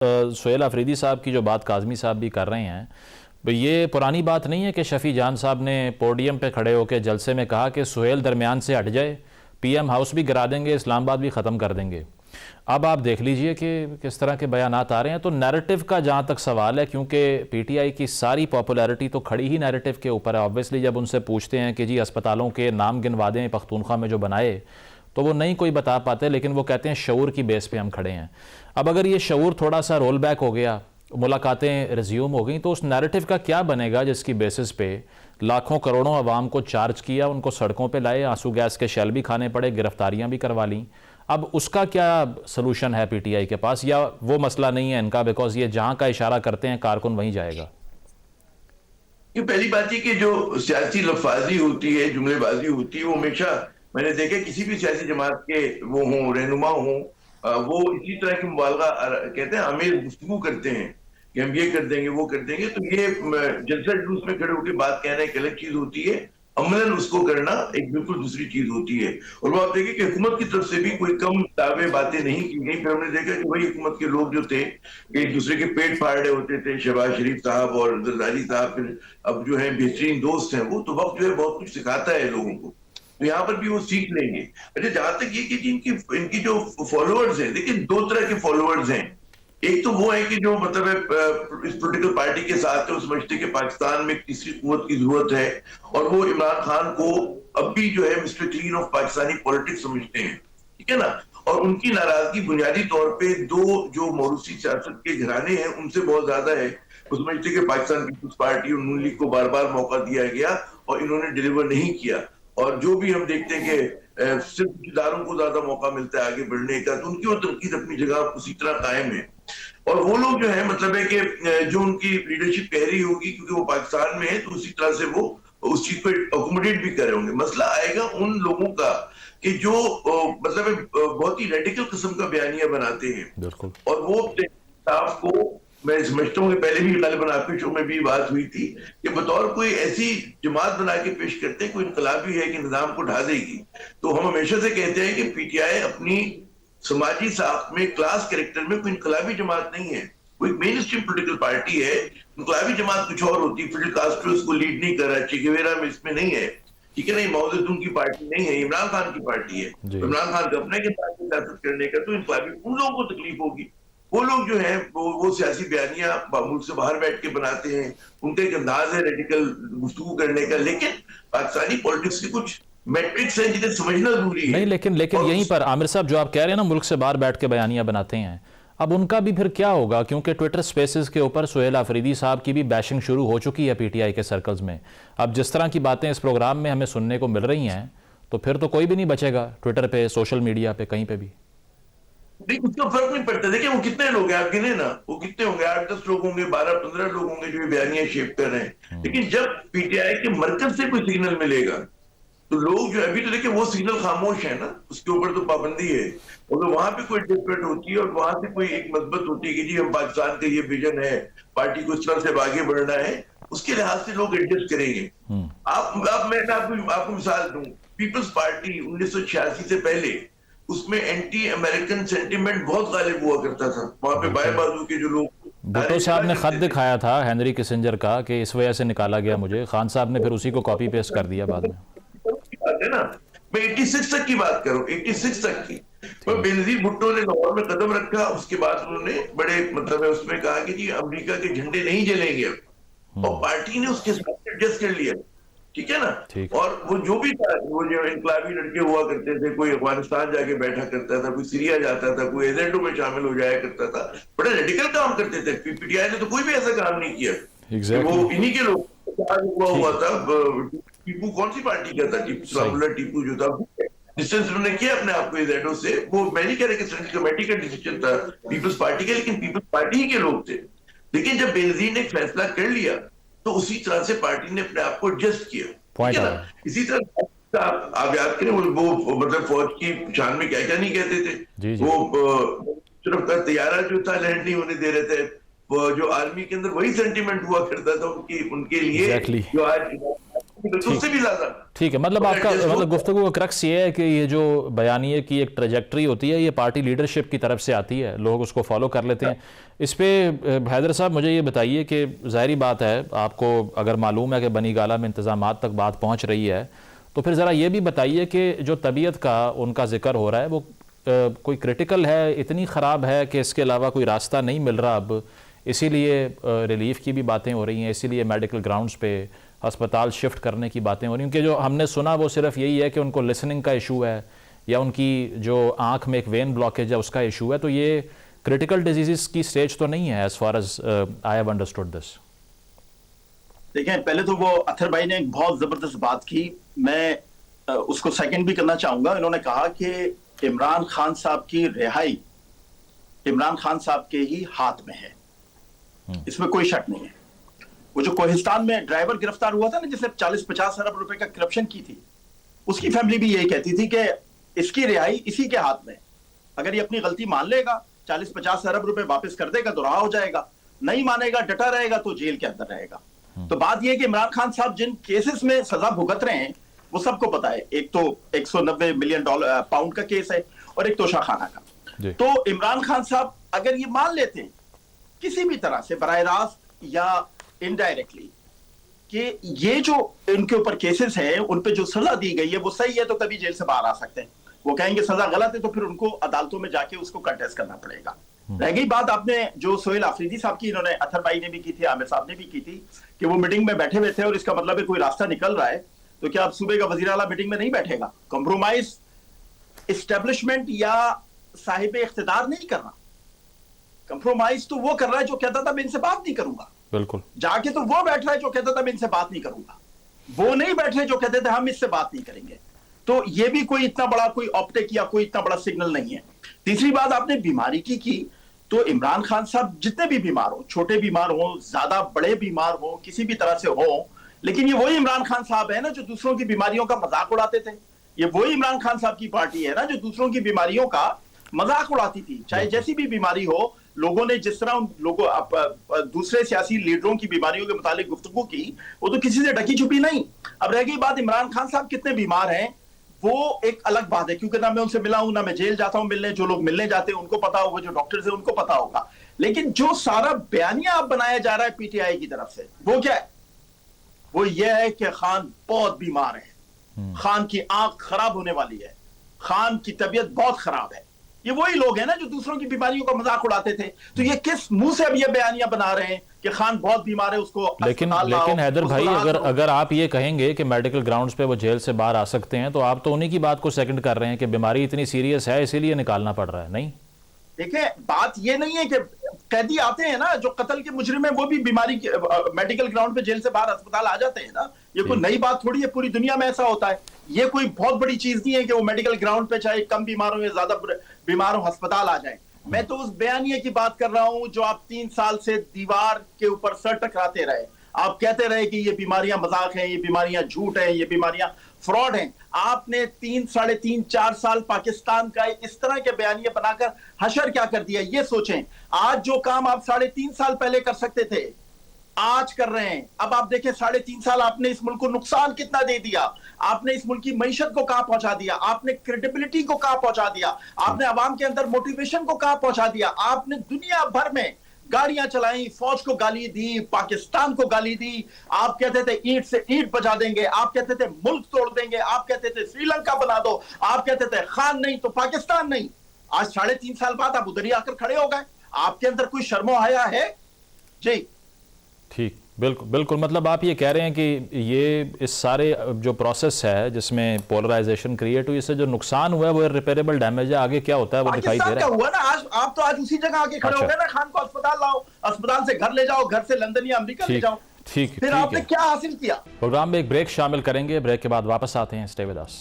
सुहेल अफरीदी साहब की जो बात काज़मी साहब भी कर रहे हैं, ये पुरानी बात नहीं है कि शफ़ी जान साहब ने पोडियम पे खड़े होकर जलसे में कहा कि सुहेल दरमियान से हट जाए, पीएम हाउस भी गिरा देंगे, इस्लामाबाद भी ख़त्म कर देंगे। अब आप देख लीजिए कि किस तरह के बयानात आ रहे हैं। तो नैरेटिव का जहाँ तक सवाल है, क्योंकि पीटीआई की सारी पॉपुलैरिटी तो खड़ी ही नैरेटिव के ऊपर है। ऑब्वियसली जब उनसे पूछते हैं कि जी अस्पतालों के नाम गिनवा दें पख्तूनख्वा में जो बनाए, तो वो नहीं कोई बता पाते, लेकिन वो कहते हैं शऊर की बेस पे हम खड़े हैं। अब अगर ये शऊर थोड़ा सा रोल बैक हो गया, मुलाकातें रिज्यूम हो गई, तो उस नैरेटिव का क्या बनेगा जिसकी बेसिस पे लाखों करोड़ों अवाम को चार्ज किया, उनको सड़कों पे लाए, आंसू गैस के शेल भी खाने पड़े, गिरफ्तारियां भी करवा ली। अब उसका क्या सलूशन है पीटीआई के पास, या वो मसला नहीं है इनका, बिकॉज ये जहां का इशारा करते हैं कारकुन वहीं जाएगा? ये पहली बात है कि जो सियासी लफाजी होती है, जुमलेबाजी होती है, वो हमेशा मैंने देखा किसी भी सियासी जमात के वो हों, रहनुमा हों, वो इसी तरह की मुबालगा कहते हैं आमिर गुफ्तगू करते हैं कि हम ये कर देंगे वो कर देंगे। तो ये जलसा जुलूस में खड़े होकर बात कहना एक अलग चीज होती है, अमलन उसको करना एक बिल्कुल दूसरी चीज होती है। और वो आप देखिए कि हुकूमत की तरफ से भी कोई कम दावे बातें नहीं की गई। फिर हमने देखा कि वही हुकूमत के लोग जो थे एक दूसरे के पेट फाड़ रहे होते थे, शहबाज शरीफ साहब और जरदारी साहब, फिर अब जो है बेहतरीन दोस्त हैं वो, तो वक्त जो है बहुत कुछ सिखाता है लोगों को, तो यहाँ पर भी वो सीख लेंगे। अच्छा, जहां तक ये कि इनकी जो फॉलोअर्स हैं, देखिए दो तरह के फॉलोअर्स हैं। एक तो वो है कि जो मतलब है इस पॉलिटिकल पार्टी के साथ है, वो समझते कि पाकिस्तान में तीसरी कुव्वत की जरूरत है, और वो इमरान खान को अब भी जो है mister clean of Pakistani politics समझते हैं, ठीक है ना। और उनकी नाराजगी बुनियादी तौर पे दो जो मौरूसी सियासत के घराने हैं उनसे बहुत ज्यादा है। वो समझते कि पाकिस्तान पीपुल्स पार्टी और नून लीग को बार बार मौका दिया गया और इन्होंने डिलीवर नहीं किया, और जो भी हम देखते हैं कि सिर्फ इदारों को ज्यादा मौका मिलता है आगे बढ़ने का, तो उनकी वो तनकीद अपनी जगह उसी तरह कायम है। और वो लोग जो है मतलब है कि जो उनकी लीडरशिप कह रही होगी क्योंकि वो पाकिस्तान में है, तो उसी तरह से वो उस चीज को अकोमोडेट भी कर रहे होंगे। मसला आएगा उन लोगों का कि जो मतलब बहुत ही रेडिकल किस्म का बयानिया बनाते हैं, और वो स्टाफ को मैं समझता हूँ कि पहले भी गालिबन आपके शो में भी बात हुई थी कि बतौर कोई ऐसी जमात बना के पेश करते हैं कोई इनकलाबी है कि निजाम को ढा देगी। तो हम हमेशा से कहते हैं कि पीटीआई अपनी समाजी साख में, क्लास कैरेक्टर में कोई इनकलाबी जमात नहीं है, वो एक मेन स्ट्रीम पोलिटिकल पार्टी है। इनकलाबी जमात कुछ और होती है, फिडेल कास्ट्रो इसको लीड नहीं कर रहा, चे गेवेरा में इसमें नहीं है, ठीक है नहीं, माओ ज़ेडुंग की पार्टी नहीं है, इमरान खान की पार्टी है। तो इमरान खान का अपने के साथ सियासत करने का, तो इनकलाबी उन लोगों को तकलीफ होगी। वो लोग जो है वो सियासी बयानियां मुल्क से बाहर बैठ के बनाते हैं, उनका एक अंदाज है रेडिकल गुफ्तगू करने का, लेकिन पाकिस्तानी पॉलिटिक्स के कुछ मैट्रिक्स हैं जिन्हें समझना जरूरी है। नहीं, लेकिन यहीं पर आमिर साहब जो आप कह रहे हैं ना, मुल्क से बाहर बैठ के बयानियां बनाते हैं, अब उनका भी फिर क्या होगा? क्योंकि ट्विटर स्पेसेस के ऊपर सुहेल अफरीदी साहब की भी बैशिंग शुरू हो चुकी है पीटीआई के सर्कल्स में। अब जिस तरह की बातें इस प्रोग्राम में हमें सुनने को मिल रही हैं, तो फिर तो कोई भी नहीं बचेगा ट्विटर पे, सोशल मीडिया पे, कहीं पे भी। नहीं, उसका फर्क नहीं पड़ता। देखिए वो कितने लोग हैं आप गिने ना, वो कितने होंगे, 8-10 लोग होंगे, 12-15 लोग होंगे जो बयानियां शेप कर रहे हैं। लेकिन जब पीटीआई के मरकज से कोई सिग्नल मिलेगा तो लोग जो अभी तो देखिए वो सिग्नल खामोश है ना, उसके ऊपर तो पाबंदी है, और तो वहां पे कोई डिबेट होती है और वहां से कोई एक मजबूत होती है कि जी हम पाकिस्तान का ये विजन है, पार्टी को इस तरह से आगे बढ़ना है, उसके लिहाज से लोग एडजस्ट करेंगे। मैं आपको मिसाल दूं, पीपल्स पार्टी 1986 से पहले उसमें एंटी अमेरिकन सेंटिमेंट बहुत गालिब हुआ करता था। वहां पे बाएं बाजू के जो लोग, भुट्टो साहब ने खत दिखाया था हेनरी किसिंजर का कि इस वजह से निकाला गया मुझे, खान साहब ने फिर उसी को कॉपी पेस्ट कर दिया बाद में। बात है ना, मैं 86 तक की बात करूं, 86 तक की। तो बेनजीर भुट्टो ने लाहौर में कदम रखा, उसके बाद उन्होंने बड़े मतलब है उसमें कहा कि जी अमेरिका के झंडे नहीं जलेंगे, और पार्टी ने उसके साथ एडजस्ट कर लिया, ठीक है ना। और वो जो भी था, वो जो इनकलाबी लड़के हुआ करते थे, कोई अफगानिस्तान जाके बैठा करता था, कोई सीरिया जाता था, कोई एजेंटों में शामिल हो जाया करता था, बड़े रेडिकल काम करते थे। पीटीआई ने तो कोई भी ऐसा काम नहीं किया। वो इन्हीं के लोग हुआ था। टीपू कौन सी पार्टी का था? टीपू जो था, डिस्टेंस उन्होंने किया अपने आप को एजेंटों से। वो मैं नहीं कह रहा कि सेंट्रल कमेटी का डिसीजन था पीपल्स पार्टी का, लेकिन पीपल्स पार्टी ही के लोग थे। लेकिन जब बेनजीर ने फैसला कर लिया तो उसी तरह से पार्टी ने अपने आप को एडजस्ट किया, ठीक है ना। इसी तरह आप याद करें वो मतलब फौज की शान में क्या क्या नहीं कहते थे। वो सिर्फ का तैयारा जो था लैंड नहीं होने दे रहे थे, वो जो आर्मी के अंदर वही सेंटीमेंट हुआ करता था उनके लिए। जो आज उससे भी ज्यादा। ठीक है, मतलब आपका मतलब गुफ्तगू का क्रक्स ये है कि ये जो बयानिए की एक ट्रैजेक्टरी होती है ये पार्टी लीडरशिप की तरफ से आती है, लोग उसको फॉलो कर लेते हैं। इस पे हैदर साहब मुझे ये बताइए कि ज़ाहिरी बात है, आपको अगर मालूम है कि बनी गाला में इंतज़ामात तक बात पहुँच रही है, तो फिर ज़रा ये भी बताइए कि जो तबीयत का उनका जिक्र हो रहा है वो कोई क्रिटिकल है, इतनी ख़राब है कि इसके अलावा कोई रास्ता नहीं मिल रहा अब, इसीलिए रिलीफ की भी बातें हो रही हैं, इसीलिए मेडिकल ग्राउंड्स पे अस्पताल शिफ्ट करने की बातें हो रही हैं। क्योंकि जो हमने सुना वो सिर्फ यही है कि उनको लिसनिंग का इशू है या उनकी जो आँख में एक वेन ब्लॉकेज है उसका इशू है, तो ये क्रिटिकल डिजीज़ की स्टेज तो नहीं है as far as I have understood this. देखें, पहले तो वो अथर भाई ने एक बहुत जबरदस्त बात की, मैं उसको सेकंड भी करना चाहूंगा। इन्होंने कहा कि इमरान खान साहब की रिहाई इमरान खान साहब के ही हाथ में है, इसमें कोई शक नहीं है। वो जो कोहिस्तान में ड्राइवर गिरफ्तार हुआ था ना, जिसने 40-50 अरब रुपए का करप्शन की थी, उसकी फैमिली भी यही कहती थी कि इसकी रिहाई इसी के हाथ में। अगर ये अपनी गलती मान लेगा, 40-50 अरब रुपए वापस कर देगा तो रहा हो जाएगा, नहीं मानेगा, डटा रहेगा तो जेल के अंदर रहेगा। तो बात यह है कि इमरान खान साहब जिन केसेस में सजा भुगत रहे हैं वो सबको पता है। एक तो 190 मिलियन पाउंड का केस है और एक तोशा खाना का। तो इमरान खान साहब अगर ये मान लेते हैं किसी भी तरह से बराह रास्त या इनडायरेक्टली कि ये जो इनके ऊपर केसेस हैं उन पे जो सजा दी गई है वो सही है, तो तभी जेल से बाहर आ सकते हैं। वो कहेंगे सजा गलत है तो फिर उनको अदालतों में जाके उसको कंटेस्ट करना पड़ेगा। रह गई बात आपने जो सोहेल आफरीदी साहब की, इन्होंने अथर भाई ने भी की थी, आमिर साहब ने भी की थी कि वो मीटिंग में बैठे हुए थे और इसका मतलब है कोई रास्ता निकल रहा है, तो क्या अब सूबे का वजीर आला मीटिंग में नहीं बैठेगा? कॉम्प्रोमाइज एस्टेब्लिशमेंट या साहिब इख्तिदार नहीं कर रहा, कंप्रोमाइज तो वो कर रहा है जो कहता था मैं इनसे बात नहीं करूंगा। बिल्कुल, जाके तो वो बैठ रहा है जो कहता था मैं इनसे बात नहीं करूंगा, वो नहीं बैठ रहे जो कहते थे हम इससे बात नहीं करेंगे। तो ये भी कोई इतना बड़ा कोई ऑप्टिक या कोई इतना बड़ा सिग्नल नहीं है। तीसरी बात आपने बीमारी की तो इमरान खान साहब जितने भी बीमार हो, छोटे बीमार हो, ज्यादा बड़े बीमार हो, किसी भी तरह से हो, लेकिन ये वही इमरान खान साहब है ना जो दूसरों की बीमारियों का मजाक उड़ाते थे। ये वही इमरान खान साहब की पार्टी है ना जो दूसरों की बीमारियों का मजाक उड़ाती थी, चाहे जैसी भी बीमारी हो। लोगों ने जिस तरह उन लोगों दूसरे सियासी लीडरों की बीमारियों के मुतालिक गुफ्तगू की, वो तो किसी से ढकी छुपी नहीं। अब रह गई बात इमरान खान साहब कितने बीमार हैं, वो एक अलग बात है, क्योंकि ना मैं उनसे मिला हूं, ना मैं जेल जाता हूं मिलने। जो लोग मिलने जाते हैं उनको पता होगा, जो डॉक्टर्स हैं उनको पता होगा। लेकिन जो सारा बयानिया अब बनाया जा रहा है पीटीआई की तरफ से, वो क्या है? वो ये है कि खान बहुत बीमार है, खान की आंख खराब होने वाली है, खान की तबीयत बहुत खराब है। ये वही लोग हैं ना जो दूसरों की बीमारियों का मजाक उड़ाते थे। तो ये किस मुंह से अब ये बयानिया बना रहे हैं कि खान बहुत बीमार है, उसको लेकिन हैदर भाई, अगर आप ये कहेंगे कि मेडिकल ग्राउंड्स पे वो जेल से बाहर आ सकते हैं, तो आप तो उन्हीं की बात को सेकंड कर रहे हैं कि बीमारी इतनी सीरियस है इसीलिए निकालना पड़ रहा है। नहीं, देखिए बात ये नहीं है कि कैदी आते हैं ना जो कत्ल के मुजरिम है, वो भी बीमारी मेडिकल ग्राउंड पे जेल से बाहर अस्पताल आ जाते हैं ना। ये कोई नई बात थोड़ी है, पूरी दुनिया में ऐसा होता है। ये कोई बहुत बड़ी चीज नहीं है कि वो मेडिकल ग्राउंड पे चाहे कम बीमार हो या ज्यादा बीमार हो अस्पताल आ जाए। मैं तो उस बयानिए की बात कर रहा हूं जो आप 3 साल से दीवार के ऊपर सर टकराते रहे। आप कहते रहे कि ये बीमारियां मजाक हैं, ये बीमारियां झूठ हैं, ये बीमारियां फ्रॉड हैं। आपने 3, साढ़े 3, 4 साल पाकिस्तान का इस तरह के बयानिए बनाकर हशर क्या कर दिया, ये सोचें। आज जो काम आप 3.5 साल पहले कर सकते थे, आज कर रहे हैं। अब आप देखें 3.5 साल आपने इस मुल्क को नुकसान कितना दे दिया। आपने इस मुल्क की मईशत को कहां पहुंचा दिया, आपने क्रेडिबिलिटी को कहां पहुंचा दिया, आपने अवाम के अंदर मोटिवेशन को कहां पहुंचा दिया। आपने दुनिया भर में गाड़ियां चलाई, फौज को गाली दी, पाकिस्तान को गाली दी। आप कहते थे ईंट से ईंट बजा देंगे, आप कहते थे मुल्क तोड़ देंगे, आप कहते थे श्रीलंका बना दो, आप कहते थे खान नहीं तो पाकिस्तान नहीं। आज 3.5 साल बाद आप उधर ही आकर खड़े हो गए। आपके अंदर कोई शर्मो हया है? जी ठीक, बिल्कुल बिल्कुल। मतलब आप ये कह रहे हैं कि ये इस सारे जो प्रोसेस है जिसमें पोलराइजेशन क्रिएट हुई, इससे जो नुकसान हुआ है वो इरिपेरेबल डैमेज है। आगे क्या होता है वो दिखाई दे रहा है। हुआ ना, आज आप तो आज उसी जगह आके खड़े हो गए ना। खान को अस्पताल लाओ, अस्पताल से घर ले जाओ, घर से लंदन या अमेरिका ले जाओ। ठीक, फिर आपने क्या हासिल किया? प्रोग्राम में एक ब्रेक शामिल करेंगे, ब्रेक के बाद वापस आते हैं। Stay with us.